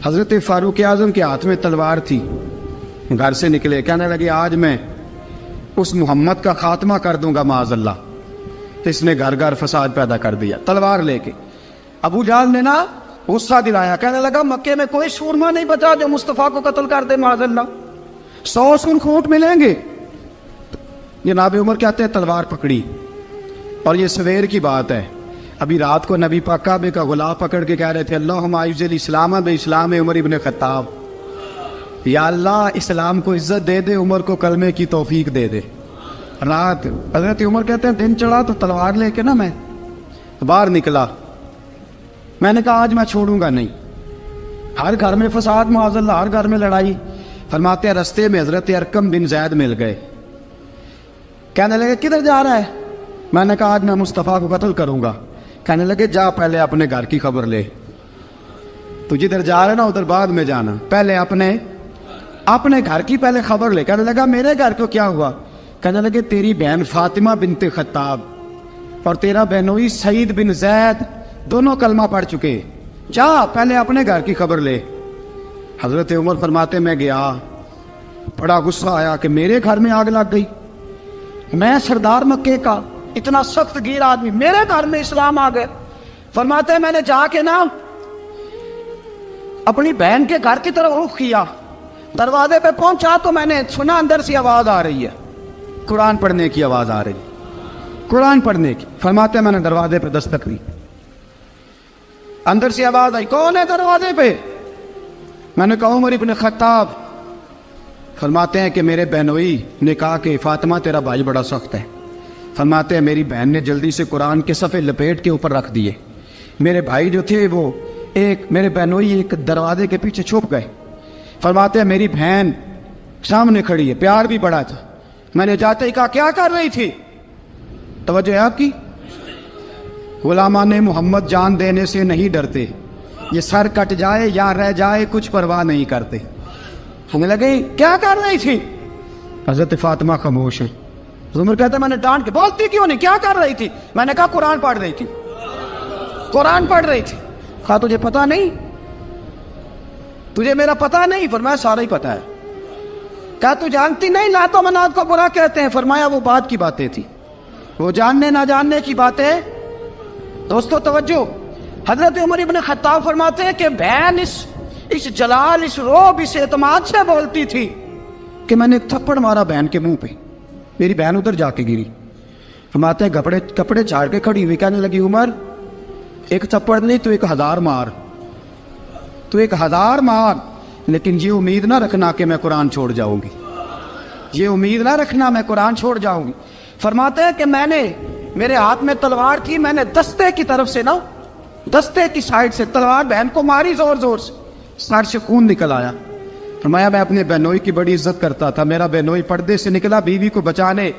حضرت فاروق اعظم کے ہاتھ میں تلوار تھی، گھر سے نکلے، کہنے لگے آج میں اس محمد کا خاتمہ کر دوں گا معاذ اللہ۔ تو اس نے گھر گھر فساد پیدا کر دیا تلوار لے کے۔ ابو جہل نے نا غصہ دلایا، کہنے لگا مکے میں کوئی سورما نہیں بچا جو مصطفیٰ کو قتل کر دے معاذ اللہ، 100 سن خونٹ ملیں گے۔ جناب عمر کہتے ہیں تلوار پکڑی، اور یہ سویر کی بات ہے، ابھی رات کو نبی پاک کعبے کا غلاف پکڑ کے کہہ رہے تھے اللہم اعز الاسلام باسلام عمر ابن خطاب، یا اللہ اسلام کو عزت دے دے، عمر کو کلمے کی توفیق دے دے۔ رات حضرت عمر کہتے ہیں دن چڑھا تو تلوار لے کے نا میں باہر نکلا، میں نے کہا آج میں چھوڑوں گا نہیں، ہر گھر میں فساد معاذ اللہ، ہر گھر میں لڑائی۔ فرماتے ہیں رستے میں حضرت ارقم بن زید مل گئے، کہنے لگے کدھر جا رہا ہے؟ میں نے کہا آج میں مصطفیٰ کو قتل کروں گا۔ کہنے لگے جا پہلے اپنے گھر کی خبر لے، تو جدھر جا رہے نا ادھر بعد میں جانا، پہلے اپنے گھر کی پہلے خبر لے۔ کہنے لگا میرے گھر کو کیا ہوا؟ کہنے لگے تیری بہن فاطمہ بنت خطاب اور تیرا بہنوئی سعید بن زید دونوں کلمہ پڑھ چکے، جا پہلے اپنے گھر کی خبر لے۔ حضرت عمر فرماتے میں گیا، بڑا غصہ آیا کہ میرے گھر میں آگ لگ گئی، میں سردار مکے کا اتنا سخت گیر آدمی، میرے گھر میں اسلام آ گئے۔ فرماتے ہیں میں نے جا کے نا اپنی بہن کے گھر کی طرف رخ کیا، دروازے پہ پہنچا تو میں نے سنا اندر سے آواز آ رہی ہے، قرآن پڑھنے کی آواز آ رہی، قرآن پڑھنے کی۔ فرماتے ہیں میں نے دروازے پہ دستک دی، اندر سے آواز آئی کون ہے دروازے پہ؟ میں نے کہا عمر ابن خطاب۔ فرماتے ہیں کہ میرے بہنوئی نے کہا کہ فاطمہ تیرا بھائی بڑا سخت ہے۔ فرماتے ہیں میری بہن نے جلدی سے قرآن کے صفحے لپیٹ کے اوپر رکھ دیے، میرے بھائی جو تھے وہ میرے بہنوئی ایک دروازے کے پیچھے چھپ گئے۔ فرماتے ہیں میری بہن سامنے کھڑی ہے، پیار بھی بڑا تھا، میں نے جاتے ہی کہا کیا کر رہی تھی؟ توجہ ہے آپ کی؟ غلامان محمد جان دینے سے نہیں ڈرتے، یہ سر کٹ جائے یا رہ جائے کچھ پرواہ نہیں کرتے۔ ہمیں لگے کیا کر رہی تھی؟ حضرت فاطمہ خاموش ہے۔ عمر کہتا ہے میں نے ڈانٹ کے، بولتی کیوں نہیں، کیا کر رہی تھی؟ میں نے کہا قرآن پڑھ رہی تھی، قرآن پڑھ رہی تھی۔ کہا تجھے پتا نہیں، تجھے میرا پتا نہیں؟ فرمایا سارا ہی پتا ہے۔ کہا تو جانتی نہیں لات و منات کو برا کہتے ہیں؟ فرمایا وہ بات کی باتیں تھی، وہ جاننے نہ جاننے کی باتیں۔ دوستو توجہ، حضرت عمر ابن خطاب فرماتے ہیں کہ بہن اس جلال، اس روب، اس اعتماد سے بولتی تھی کہ میں نے ایک تھپڑ مارا بہن کے منہ پہ، میری بہن ادھر جا کے گری۔ فرماتے ہیں کپڑے جھاڑ کے کھڑی ہوئی، کہنے لگی عمر ایک تھپڑ نہیں تو 1000 مار، تو 1000 مار، لیکن یہ امید نہ رکھنا کہ میں قرآن چھوڑ جاؤں گی، یہ امید نہ رکھنا میں قرآن چھوڑ جاؤں گی۔ فرماتے ہیں کہ میرے ہاتھ میں تلوار تھی، میں نے دستے کی طرف سے نا، دستے کی سائڈ سے تلوار بہن کو ماری زور زور سے، سر سے خون نکل آیا۔ فرمایا میں اپنے بہنوئی کی بڑی عزت کرتا تھا، میرا بہنوئی پردے سے نکلا بیوی کو بچانے،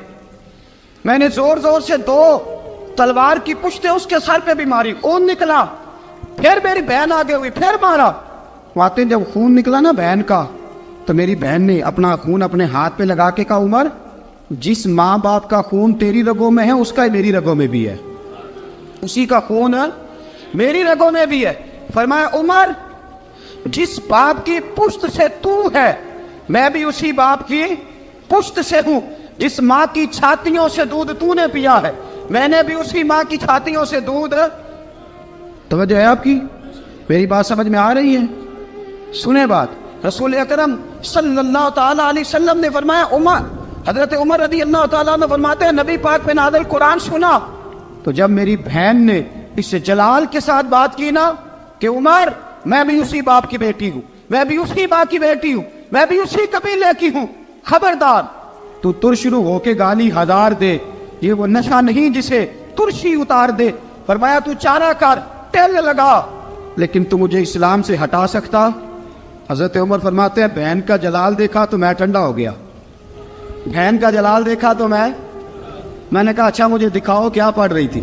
میں نے زور زور سے 2 تلوار کی پشتیں اس کے سر پہ بھی ماری، خون نکلا، پھر میری بہن آگے ہوئی، پھر مارا۔ واتے جب خون نکلا نا بہن کا، تو میری بہن نے اپنا خون اپنے ہاتھ پہ لگا کے کہا عمر جس ماں باپ کا خون تیری رگوں میں ہے اس کا میری رگوں میں بھی ہے، اسی کا خون میری رگوں میں بھی ہے۔ فرمایا عمر جس باپ کی پشت سے تو ہے میں بھی اسی باپ کی پشت سے ہوں، جس ماں کی چھاتیوں سے دودھ تو نے پیا ہے میں نے بھی اسی ماں کی چھاتیوں سے دودھ۔ توجہ ہے آپ کی؟ میری بات سمجھ میں آ رہی ہے؟ سنیں بات، رسول اکرم صلی اللہ تعالی علیہ وسلم نے فرمایا، حضرت عمر رضی اللہ تعالیٰ عنہ فرماتے ہیں نبی پاک پہ نازل قرآن سنا تو جب میری بہن نے اس سے جلال کے ساتھ بات کی نا کہ عمر میں بھی اسی باپ کی بیٹی ہوں، میں بھی اسی باپ کی بیٹی ہوں، میں بھی اسی قبیلے کی ہوں، خبردار تو ترشرو ہو کے گالی 1000 دے، یہ وہ نشہ نہیں جسے ترشی اتار دے۔ فرمایا تو چارہ کر، ٹیل لگا، لیکن تو مجھے اسلام سے ہٹا سکتا؟ حضرت عمر فرماتے ہیں بہن کا جلال دیکھا تو میں ٹھنڈا ہو گیا، بہن کا جلال دیکھا تو میں نے کہا اچھا مجھے دکھاؤ کیا پڑھ رہی تھی،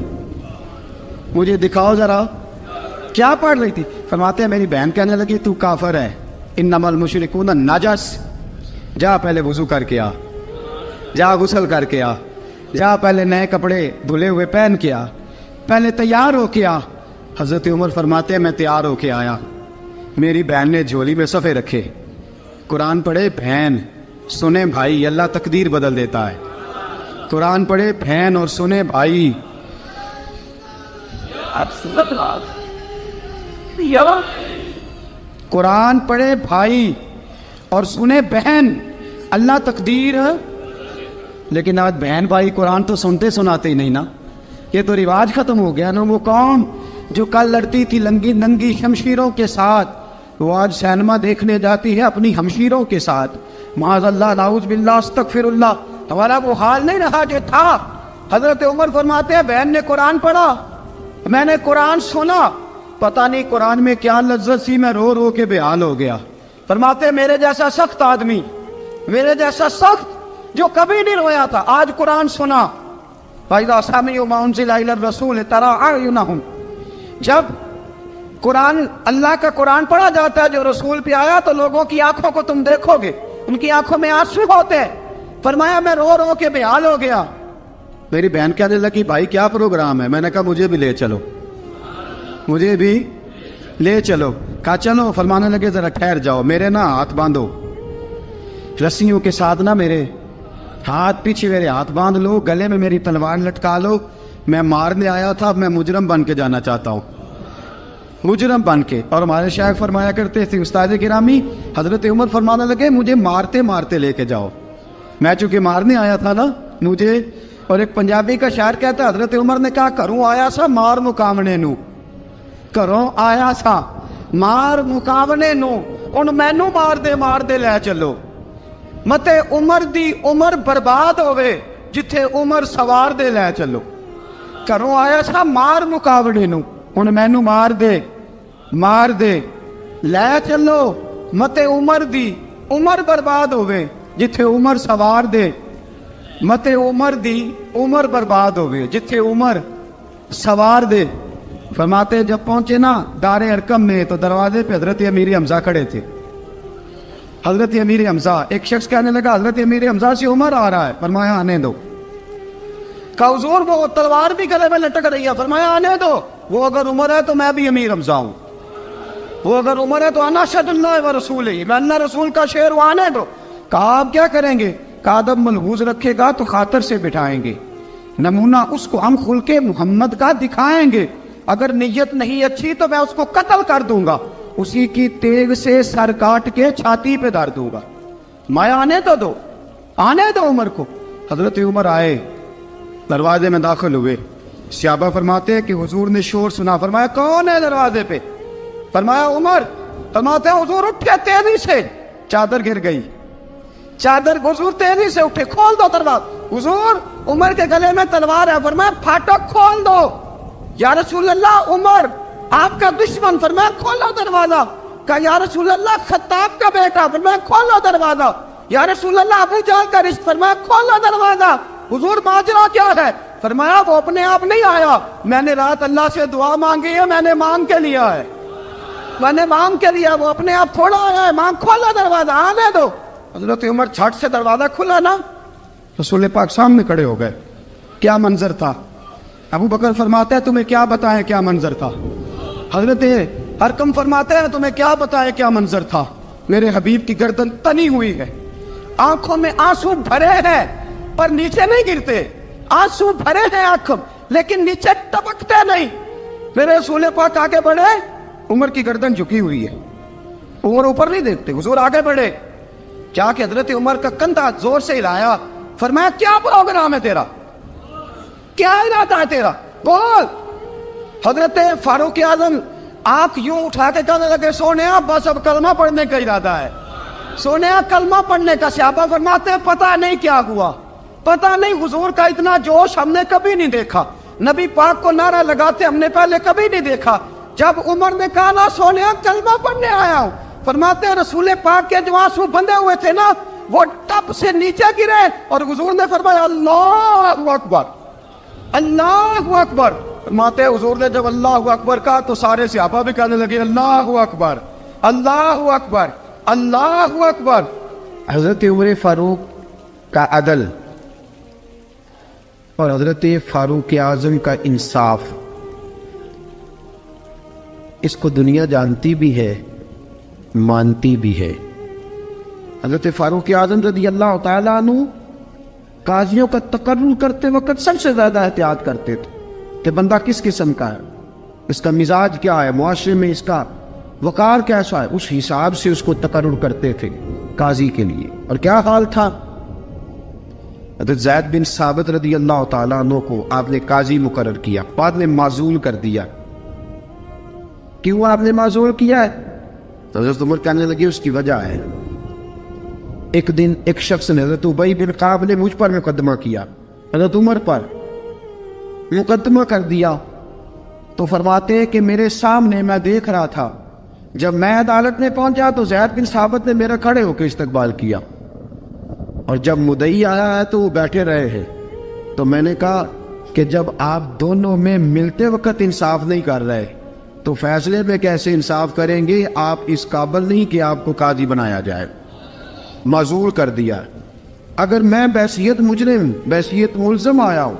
مجھے دکھاؤ ذرا کیا پڑھ رہی تھی۔ فرماتے ہیں میری بہن کہنے لگی تو کافر ہے، انما المشرکون نجس، جا پہلے وضو کر کے آ، جا غسل کر کے آ، جا پہلے نئے کپڑے دھلے ہوئے پہن کے آ، پہلے تیار ہو کے آ۔ حضرت عمر فرماتے ہیں میں تیار ہو کے آیا، میری بہن نے جھولی میں صفحے رکھے، قرآن پڑھے بہن، سنے بھائی، اللہ تقدیر بدل دیتا ہے۔ قرآن پڑھے بہن اور سنے بھائی، قرآن پڑھے بھائی اور سنے بہن، اللہ تقدیر۔ لیکن آج بہن بھائی قرآن تو سنتے سناتے ہی نہیں نا، یہ تو رواج ختم ہو گیا نا۔ وہ قوم جو کل لڑتی تھی ننگی شمشیروں کے ساتھ، وہ آج سینما دیکھنے جاتی ہے اپنی ہمشیروں کے ساتھ۔ معاذ اللہ، نعوذ باللہ، استغفر اللہ۔ ہمارا وہ حال نہیں رہا جو تھا۔ حضرت عمر فرماتے ہیں بہن نے قرآن پڑھا، میں نے قرآن سنا، پتہ نہیں قرآن میں کیا لذت سی، میں رو رو کے بے حال ہو گیا۔ فرماتے ہیں میرے جیسا سخت آدمی، میرے جیسا سخت جو کبھی نہیں رویا تھا، آج قرآن سنا۔ فَإِذَا سَمِعُوا مَا أُنزِلَ إِلَى الرَّسُولِ تَرَىٰ أَعْيُنَهُمْ، جب قرآن، اللہ کا قرآن پڑھا جاتا ہے جو رسول پہ آیا، تو لوگوں کی آنکھوں کو تم دیکھو گے، ان کی آنکھوں میں آنسو ہوتے ہیں۔ فرمایا میں رو رو کے بے حال ہو گیا۔ میری بہن کہنے لگی بھائی کیا پروگرام ہے؟ میں نے کہا مجھے بھی لے چلو، مجھے بھی لے چلو۔ کہا چلو۔ فرمانے لگے ذرا ٹھہر جاؤ، میرے نا ہاتھ باندھو، رسیوں کے ساتھ نا میرے ہاتھ، پیچھے میرے ہاتھ باندھ لو، گلے میں میری تلوار لٹکا لو، میں مارنے آیا تھا، اب میں مجرم بن کے جانا چاہتا ہوں، مجرم بن کے۔ اور ہمارے شیخ فرمایا کرتے تھے، استاد گرامی حضرت عمر فرمانے لگے مجھے مارتے مارتے لے کے جاؤ، میں چونکہ مارنے آیا تھا نا مجھے۔ اور ایک پنجابی کا شاعر کہتا ہے حضرت عمر نے کہا کروں آیا سا مار مقامنے نو، کروں آیا سا مار مقامنے نو، ان مینو مار دے لے چلو، متے عمر دی عمر برباد ہوئے جتھے عمر سوار دے لے چلو۔ کروں آیا سا مار مقابلے نو، ان مینو مار دے لے چلو، متے عمر دی عمر برباد ہوئے جتھے عمر سوار دے، متے عمر دی عمر برباد ہوئے جتھے عمر سوار دے۔ فرماتے جب پہنچے نا دار ارقم میں تو دروازے پہ حضرت امیر حمزہ کھڑے تھے۔ حضرت امیر حمزہ، ایک شخص کہنے لگا حضرت امیر حمزہ سے عمر آ رہا ہے، فرمایا آنے دو۔ کہا حضور وہ تلوار بھی گلے میں لٹک رہی ہے، فرمایا آنے دو، وہ اگر عمر ہے تو میں بھی امیر حمزہ ہوں، وہ اگر عمر ہے تو انا اشہد اللہ و رسول ہی، میں اللہ رسول کا شعر ہوں، آنے دو۔ کہا آپ کیا کریں گے؟ کہا ادب ملحوظ رکھے گا تو خاطر سے بٹھائیں گے، نمونہ اس کو ہم خلق محمد کا دکھائیں گے، اگر نیت نہیں اچھی تو میں اس کو قتل کر دوں گا، اسی کی تیغ سے سر کاٹ کے چھاتی پہ دھر دوں گا، میں آنے تو دو، آنے دو عمر کو۔ حضرت عمر آئے، دروازے میں داخل ہوئے، صحابہ فرماتے ہیں کہ حضور نے شور سنا، فرمایا کون ہے دروازے پہ؟ فرمایا عمر۔ فرماتے ہیں حضور اٹھے تیزی سے، چادر گر گئی، چادر، حضور تیزی سے اٹھے، کھول دو دروازہ، حضور عمر کے گلے میں تلوار ہے، فرمایا پھاٹک کھول دو، یا رسول اللہ عمر آپ کا دشمن، فرمایا کھولو دروازہ، کہا یا رسول اللہ خطاب کا بیٹا، فرمایا کھولو دروازہ، یا رسول اللہ ابو جہل کا رشت، فرمایا کھولو دروازہ، حضور ماجرا کیا ہے؟ فرمایا وہ اپنے آپ نہیں آیا، میں نے رات اللہ سے دعا مانگی ہے، میں نے مانگ کے لیا ہے، میں نے مانگ کے لیا، وہ اپنے آپ تھوڑا آیا ہے، مانگ، کھولو دروازہ، آنے دو۔ حضرت عمر جھٹ سے دروازہ کھلا نا، رسول پاک سامنے کھڑے ہو گئے۔ کیا منظر تھا؟ ابو بکر فرماتے ہیں تمہیں کیا بتائیں کیا منظر تھا؟ حضرت ارقم فرماتے ہیں تمہیں کیا بتائیں کیا منظر تھا؟ میرے حبیب کی گردن تنی ہوئی ہے، آنکھوں میں آنسو بھرے ہیں پر نیچے نہیں گرتے، آنسو بھرے ہیں آنکھوں لیکن نیچے ٹپکتے نہیں۔ میرے رسول پاک آگے بڑھے، عمر کی گردن جھکی ہوئی ہے، عمر اوپر نہیں دیکھتے، حضور آگے بڑھے، کیا کہ حضرت عمر کا کندھا زور سے ہلایا، فرمایا کیا پروگرام ہے تیرا، کیا ارادہ ہے تیرا، بول۔ حضرت فاروق اعظم آنکھ یوں اٹھا کے کہنے لگے سونیا بس اب کلمہ پڑھنے کا ارادہ ہے، سونیا کلمہ پڑھنے کا۔ صحابہ فرماتے ہیں پتہ نہیں کیا ہوا، پتہ نہیں، حضور کا اتنا جوش ہم نے کبھی نہیں دیکھا، نبی پاک کو نعرہ لگاتے ہم نے پہلے کبھی نہیں دیکھا۔ جب عمر نے کہا نا سونیا کلمہ پڑھنے آیا ہوں، فرماتے ہیں رسول پاک کے جو آنسو بندھے ہوئے تھے نا وہ ٹپ سے نیچے گرے، اور حضور نے فرمایا اللہ اکبر، اللہ اکبر۔ فرماتے ہیں حضور نے جب اللہ اکبر کہا تو سارے صحابہ بھی کہنے لگے اللہ اکبر، اللہ اکبر، اللہ اکبر۔ حضرت عمر فاروق کا عدل اور حضرت فاروق اعظم کا انصاف، اس کو دنیا جانتی بھی ہے مانتی بھی ہے۔ حضرت فاروق اعظم رضی اللہ تعالیٰ عنہ قاضیوں کا تقرر کرتے وقت سب سے زیادہ احتیاط کرتے تھے کہ بندہ کس قسم کا ہے، اس کا مزاج کیا ہے، معاشرے میں اس کا وقار کیسا ہے، اس حساب سے اس کو تقرر کرتے تھے قاضی کے لیے۔ اور کیا حال تھا؟ حضرت زید بن ثابت رضی اللہ تعالیٰ عنہ کو آپ نے قاضی مقرر کیا، بعد میں معزول کر دیا۔ کیوں آپ نے معزول کیا ہے؟ تو حضرت عمر کہنے لگے اس کی وجہ ہے، ایک دن ایک شخص نے، حضرت ابی بن کعب نے مجھ پر مقدمہ کیا، حضرت عمر پر مقدمہ کر دیا، تو فرماتے ہیں کہ میرے سامنے میں دیکھ رہا تھا، جب میں عدالت میں پہنچا تو زید بن ثابت نے میرا کھڑے ہو کے استقبال کیا، اور جب مدعی آیا ہے تو وہ بیٹھے رہے ہیں۔ تو میں نے کہا کہ جب آپ دونوں میں ملتے وقت انصاف نہیں کر رہے تو فیصلے میں کیسے انصاف کریں گے؟ آپ اس قابل نہیں کہ آپ کو قاضی بنایا جائے، معزول کر دیا۔ اگر میں بحیثیت مجرم، بحیثیت ملزم آیا ہوں،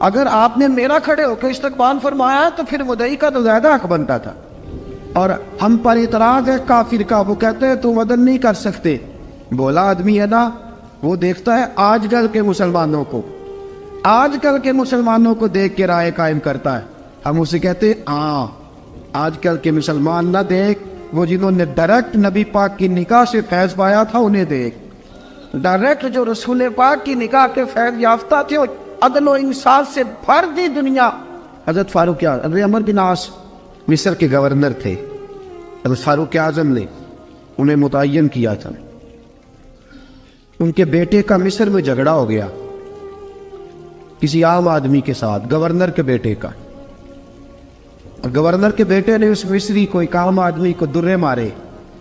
اگر آپ نے میرا کھڑے ہو کے استقبال فرمایا تو پھر مدعی کا تو زیادہ حق بنتا تھا۔ اور ہم پر اعتراض ہے کافر کا، وہ کہتے ہیں تم عدل نہیں کر سکتے۔ بولا آدمی ہے نا، وہ دیکھتا ہے آج کل کے مسلمانوں کو، آج کل کے مسلمانوں کو دیکھ کے رائے قائم کرتا ہے۔ ہم اسے کہتے ہیں ہاں آج کل کے مسلمان نہ دیکھ، وہ جنہوں نے ڈائریکٹ نبی پاک کی نکاح سے فیض پایا تھا انہیں دیکھ، ڈائریکٹ جو رسول پاک کی نکاح کے فیض یافتہ تھے، عدل و انصاف سے بھر دی دنیا۔ حضرت فاروق اعظم، حضرت عمرو بن عاص مصر کے گورنر تھے، حضرت فاروق اعظم نے انہیں متعین کیا تھا۔ ان کے بیٹے کا مصر میں جھگڑا ہو گیا کسی عام آدمی کے ساتھ، گورنر کے بیٹے کا، اور گورنر کے بیٹے نے اس مصری کو، ایک عام آدمی کو درے مارے۔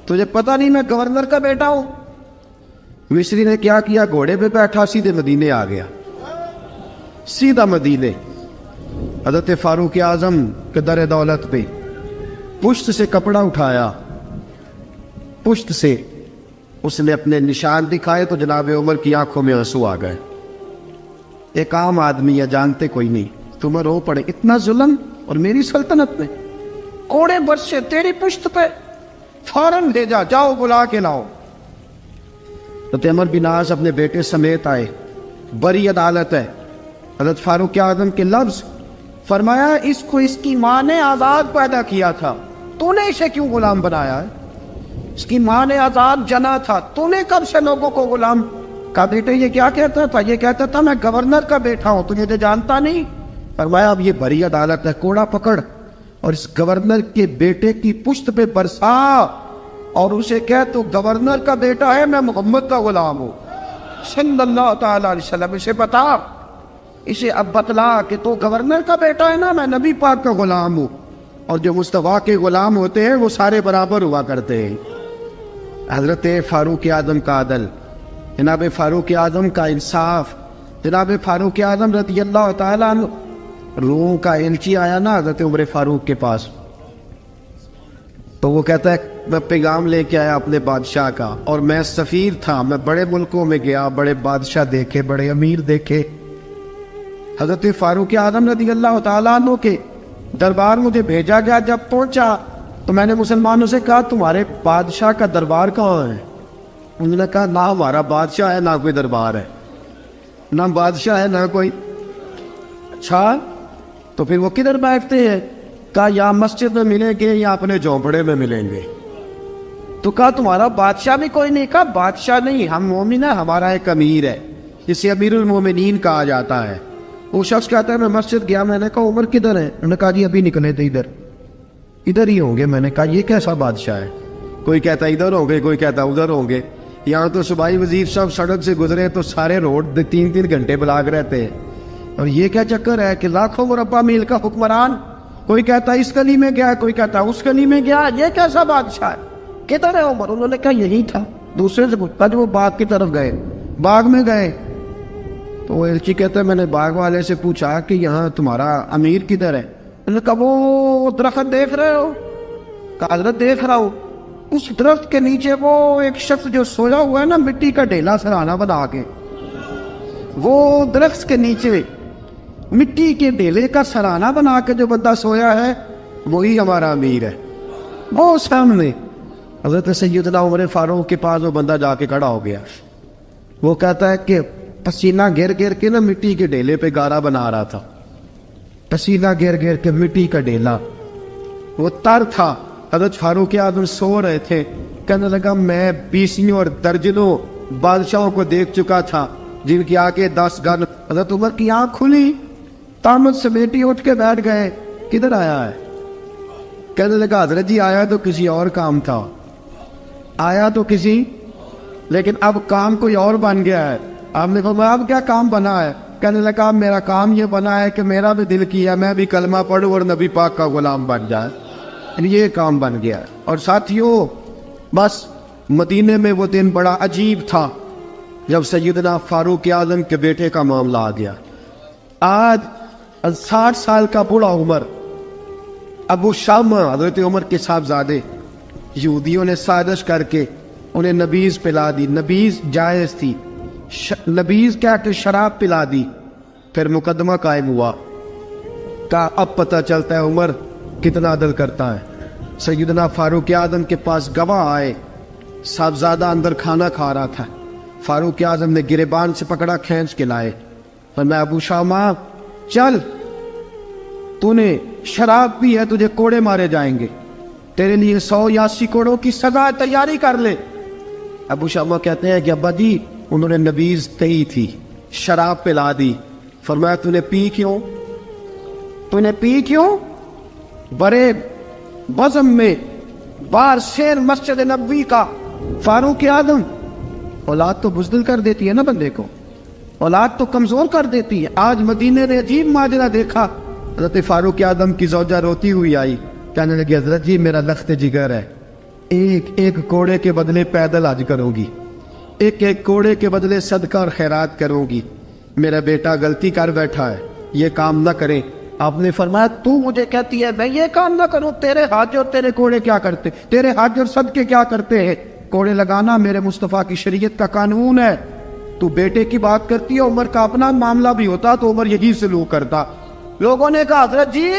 تجھے پتہ نہیں میں گورنر کا بیٹا ہوں؟ مصری نے کیا کیا؟ گھوڑے پہ بیٹھا سیدھے مدینے آ گیا، سیدھا مدینے۔ حضرت فاروق اعظم کے در دولت پہ پشت سے کپڑا اٹھایا، پشت سے اس نے اپنے نشان دکھائے تو جناب عمر کی آنکھوں میں آنسو آ گئے۔ ایک عام آدمی ہے، جانتے کوئی نہیں، تمہیں رو پڑے، اتنا ظلم، اور میری سلطنت میں کوڑے برسے تیری پشت پہ، فوراً بھیجا، جاؤ بلا کے لاؤ۔ حضرت عمر بن عاص اپنے بیٹے سمیت آئے، بڑی عدالت ہے۔ حضرت فاروق اعظم کے لفظ، فرمایا اس کو اس کی ماں نے آزاد پیدا کیا تھا، تو نے اسے کیوں غلام بنایا ہے؟ اس کی ماں نے آزاد جنا تھا، تو نے کب سے لوگوں کو غلام کا؟ بیٹے یہ کیا کہتا تھا؟ یہ کہتا تھا میں گورنر کا بیٹا ہوں، تجھے تو جانتا نہیں۔ فرمایا اب یہ بڑی عدالت ہے، کوڑا پکڑ اور اس گورنر کے بیٹے کی پشت پہ برسا، اور اسے کہہ تو گورنر کا بیٹا ہے، میں محمد کا غلام ہوں صلی اللہ تعالی علیہ وسلم۔ اسے بتا، اسے اب بتلا کہ تو گورنر کا بیٹا ہے نا، میں نبی پاک کا غلام ہوں، اور جو مصطفیٰ کے غلام ہوتے ہیں وہ سارے برابر ہوا کرتے ہیں۔ حضرت فاروق اعظم کا عدل، جناب فاروق اعظم کا انصاف، جناب فاروق اعظم رضی اللہ تعالیٰ عنہ۔ روم کا ایلچی آیا نا حضرت عمر فاروق کے پاس، تو وہ کہتا ہے میں پیغام لے کے آیا اپنے بادشاہ کا، اور میں سفیر تھا، میں بڑے ملکوں میں گیا، بڑے بادشاہ دیکھے، بڑے امیر دیکھے۔ حضرت فاروق اعظم رضی اللہ تعالیٰ عنہ کے دربار مجھے بھیجا گیا، جب پہنچا تو میں نے مسلمانوں سے کہا تمہارے بادشاہ کا دربار کہاں ہے؟ انہوں نے کہا نہ ہمارا بادشاہ ہے، نہ کوئی دربار ہے، نہ بادشاہ ہے، نہ کوئی۔ اچھا تو پھر وہ کدھر بیٹھتے ہیں؟ کہا یا مسجد میں ملیں گے یا اپنے جھونپڑے میں ملیں گے۔ تو کہا تمہارا بادشاہ بھی کوئی نہیں؟ کہا بادشاہ نہیں، ہم مومن ہیں، ہمارا ایک امیر ہے جسے امیر المومنین کہا جاتا ہے۔ وہ شخص کہتا ہے میں مسجد گیا، میں نے کہا عمر کدھر ہے؟ انہوں نے کہا جی ابھی نکلے تھے، ادھر ہی ہوں گے۔ میں نے کہا یہ کیسا بادشاہ ہے؟ کوئی کہتا ادھر ہوں گے، کوئی کہتا ادھر ہوں گے۔ یہاں تو صوبائی وزیر صاحب سڑک سے گزرے تو سارے روڈ 3 گھنٹے بلاک رہتے ہیں، اور یہ کیا چکر ہے کہ لاکھوں مربع میل کا حکمران، کوئی کہتا اس گلی میں گیا، کوئی کہتا اس گلی میں گیا، یہ کیسا بادشاہ ہے؟ کدھر ہے عمر؟ انہوں نے کہا یہی تھا۔ دوسرے سے پوچھتا جو وہ باغ کی طرف گئے، باغ میں گئے تو وہ ایلچی کہتا ہے میں نے باغ والے سے پوچھا کہ یہاں تمہارا امیر کدھر ہے؟ انہوں نے کہا وہ درخت دیکھ رہے ہو؟ کہا حضرت دیکھ رہا ہوں۔ اس درخت کے نیچے وہ ایک شخص جو سویا ہوا ہے نا، مٹی کا ڈھیلا سرہانہ بنا کے، وہ درخت کے نیچے مٹی کے ڈھیلے کا سرہانہ بنا کے جو بندہ سویا ہے وہی ہمارا امیر ہے، وہ سامنے۔ حضرت سیدنا عمر فاروق کے پاس وہ بندہ جا کے کھڑا ہو گیا. وہ کہتا ہے کہ پسینہ گر گر کے نا مٹی کے ڈھیلے پہ گارا بنا رہا تھا. پسینہ گر گر کے مٹی کا ڈھیلا, وہ تر تھا. حضرت فاروق اعظم سو رہے تھے. کہنے لگا میں بیسیوں اور درجنوں بادشاہوں کو دیکھ چکا تھا جن کی آگے 10 گن. حضرت عمر کی آنکھ کھلی, تامت سے بیٹی اٹھ کے بیٹھ گئے. کدھر آیا ہے؟ کہنے لگا حضرت جی آیا تو کسی اور کام تھا, آیا تو کسی, لیکن اب کام کوئی اور بن گیا ہے. آپ نے فرمایا اب کیا کام بنا ہے؟ کہنے لگا میرا کام یہ بنا ہے کہ میرا بھی دل کیا میں بھی کلمہ پڑھوں اور نبی پاک کا غلام بن جائے. یہ کام بن گیا. اور ساتھیوں بس مدینے میں وہ دن بڑا عجیب تھا جب سیدنا فاروق اعظم کے بیٹے کا معاملہ آ گیا. آج 60 سال کا بوڑھا عمر, ابو شامہ حضرت عمر کے صاحبزادے, یہودیوں نے سازش کر کے انہیں نبیذ پلا دی. نبیذ جائز تھی, نبیذ کیا کہ شراب پلا دی. پھر مقدمہ قائم ہوا. کہا اب پتہ چلتا ہے عمر کتنا عدل کرتا ہے. سیدنا فاروق اعظم کے پاس گواہ آئے. صاحبزادہ اندر کھانا کھا رہا تھا. فاروق اعظم نے گریبان سے پکڑا, کھینچ کے لائے. فرمایا ابو شامہ چل, تو نے شراب پی ہے, تجھے کوڑے مارے جائیں گے, تیرے لیے 100 یا 80 کوڑوں کی سزا تیاری کر لے. ابو شامہ کہتے ہیں کہ ابا جی انہوں نے نبیذ تئی تھی, شراب پلا دی. فرمایا تو نے پی کیوں؟ تو نے پی کیوں؟ بڑے بزم میں بار شیر مسجد نبوی کا فاروق اعظم. اولاد تو بزدل کر دیتی ہے نا بندے کو, اولاد تو کمزور کر دیتی ہے. آج مدینے نے عجیب ماجرا دیکھا. حضرت فاروق اعظم کی زوجہ روتی ہوئی آئی, کہنے لگی حضرت جی میرا لخت جگر ہے, ایک ایک کوڑے کے بدلے پیدل حج کروں گی, ایک ایک کوڑے کے بدلے صدقہ اور خیرات کروں گی. میرا بیٹا غلطی کر بیٹھا ہے, یہ کام نہ کرے. آپ نے فرمایا تو مجھے کہتی ہے میں یہ کام نہ کروں؟ تیرے حج اور تیرے کوڑے کیا کرتے, تیرے حج اور صدقے کیا کرتے ہیں؟ کوڑے لگانا میرے مصطفیٰ کی شریعت کا قانون ہے. تو بیٹے کی بات کرتی ہے, عمر کا اپنا معاملہ بھی ہوتا تو عمر یہی سلوک کرتا. لوگوں نے کہا حضرت جی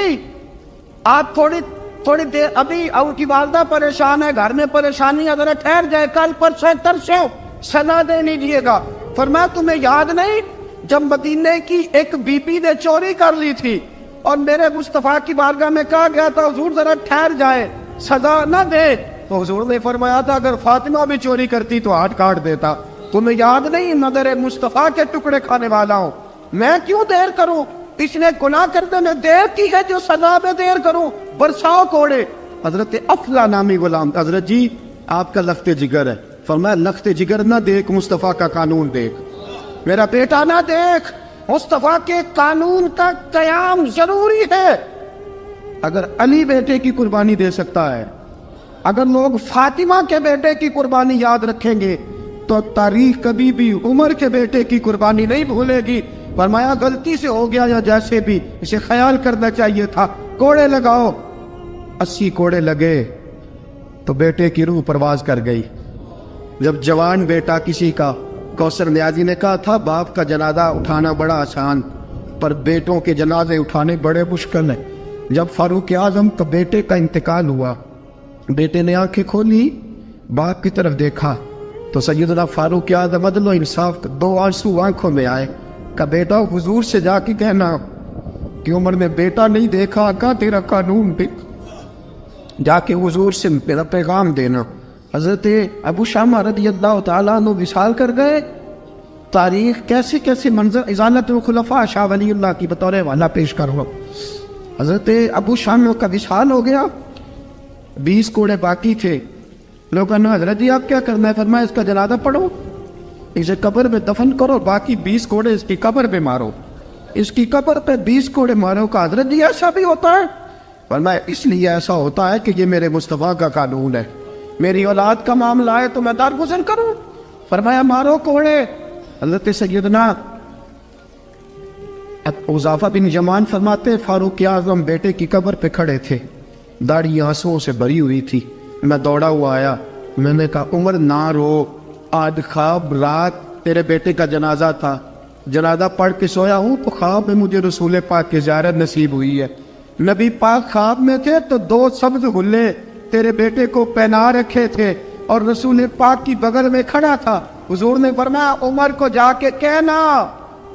آپ تھوڑی دیر, ابھی ان کی والدہ پریشان ہے, گھر میں پریشانی, حضرت ٹھہر جائے, کل پرسوں ترسوں سزا دے لیجیے گا. فرمایا تمہیں یاد نہیں جب مدینے کی ایک بی پی نے چوری کر لی تھی اور میرے مصطفیٰ کی بارگاہ میں کہا گیا تھا حضور ذرا ٹھہر جائے, سزا نہ دے, تو حضور نے فرمایا تھا اگر فاطمہ بھی چوری کرتی تو ہاتھ کاٹ دیتا. تمہیں یاد نہیں نظر مصطفیٰ کے ٹکڑے کھانے والا ہوں, میں کیوں دیر کروں؟ اس نے گناہ کرتے میں دیر کی ہے جو سزا میں دیر کروں, برساؤ کوڑے. حضرت افلا نامی غلام, حضرت جی آپ کا لخت جگر ہے. فرمایا لخت جگر نہ دیکھ, مصطفیٰ کا قانون دیکھ. میرا بیٹا نہ دیکھ, مصطفیٰ کے قانون کا قیام ضروری ہے. اگر علی بیٹے کی قربانی دے سکتا ہے, اگر لوگ فاطمہ کے بیٹے کی قربانی یاد رکھیں گے تو تاریخ کبھی بھی عمر کے بیٹے کی قربانی نہیں بھولے گی. فرمایا غلطی سے ہو گیا یا جیسے بھی, اسے خیال کرنا چاہیے تھا. کوڑے لگاؤ. 80 کوڑے لگے تو بیٹے کی روح پرواز کر گئی. جب جوان بیٹا کسی کا, کوثر نیازی نے کہا تھا باپ کا جنازہ اٹھانا بڑا آسان پر بیٹوں کے جنازے اٹھانے بڑے مشکل ہیں. جب فاروق اعظم کا بیٹے کا انتقال ہوا, بیٹے نے آنکھیں کھولی, باپ کی طرف دیکھا تو سیدنا فاروق اعظم عدل و انصاف 2 آنسو آنکھوں میں آئے. کہ بیٹا حضور سے جا کے کہنا کہ عمر نے بیٹا نہیں دیکھا, کا تیرا قانون دیکھ, جا کے حضور سے میرا پیغام دینا. حضرت ابو شامہ رضی اللہ تعالیٰ عنہ وصال کر گئے. تاریخ کیسے کیسے منظر ازالت الخلفاء شاہ ولی اللہ کی بطور والا پیش کرو. حضرت ابو شامہ کا وصال ہو گیا, 20 کوڑے باقی تھے. لوگوں نے حضرت جی آپ کیا کرنا ہے؟ فرمایا اس کا جنازہ پڑھو, اسے قبر میں دفن کرو, باقی 20 کوڑے اس کی قبر پہ مارو, اس کی قبر پہ 20 کوڑے مارو. کا حضرت جی ایسا بھی ہوتا ہے؟ فرمایا اس لیے ایسا ہوتا ہے کہ یہ میرے مصطفیٰ کا قانون ہے, میری اولاد کا معاملہ ہے تو میں درگزر کروں. فرمایا مارو کوڑے. حضرت سیدنا حذیفہ بن یمان فرماتے فاروق اعظم بیٹے کی قبر پہ کھڑے تھے, داڑھی آنسوؤں سے بھری ہوئی تھی. میں دوڑا ہوا آیا, میں نے کہا عمر نہ رو, آج خواب رات تیرے بیٹے کا جنازہ تھا, جنازہ پڑھ کے سویا ہوں تو خواب میں مجھے رسول پاک کی زیارت نصیب ہوئی ہے. نبی پاک خواب میں تھے تو 2 سبز غلے تیرے بیٹے کو پہنا رکھے تھے اور رسول پاک کی بغل میں کھڑا تھا. حضور نے فرمایا عمر کو جا کے کہنا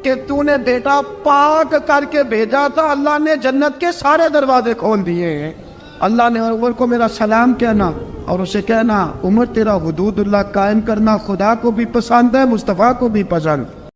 کہ تو نے بیٹا پاک کر کے بھیجا تھا, اللہ نے جنت کے سارے دروازے کھول دیے ہیں. اللہ نے عمر کو میرا سلام کہنا اور اسے کہنا عمر تیرا حدود اللہ قائم کرنا خدا کو بھی پسند ہے, مصطفیٰ کو بھی پسند.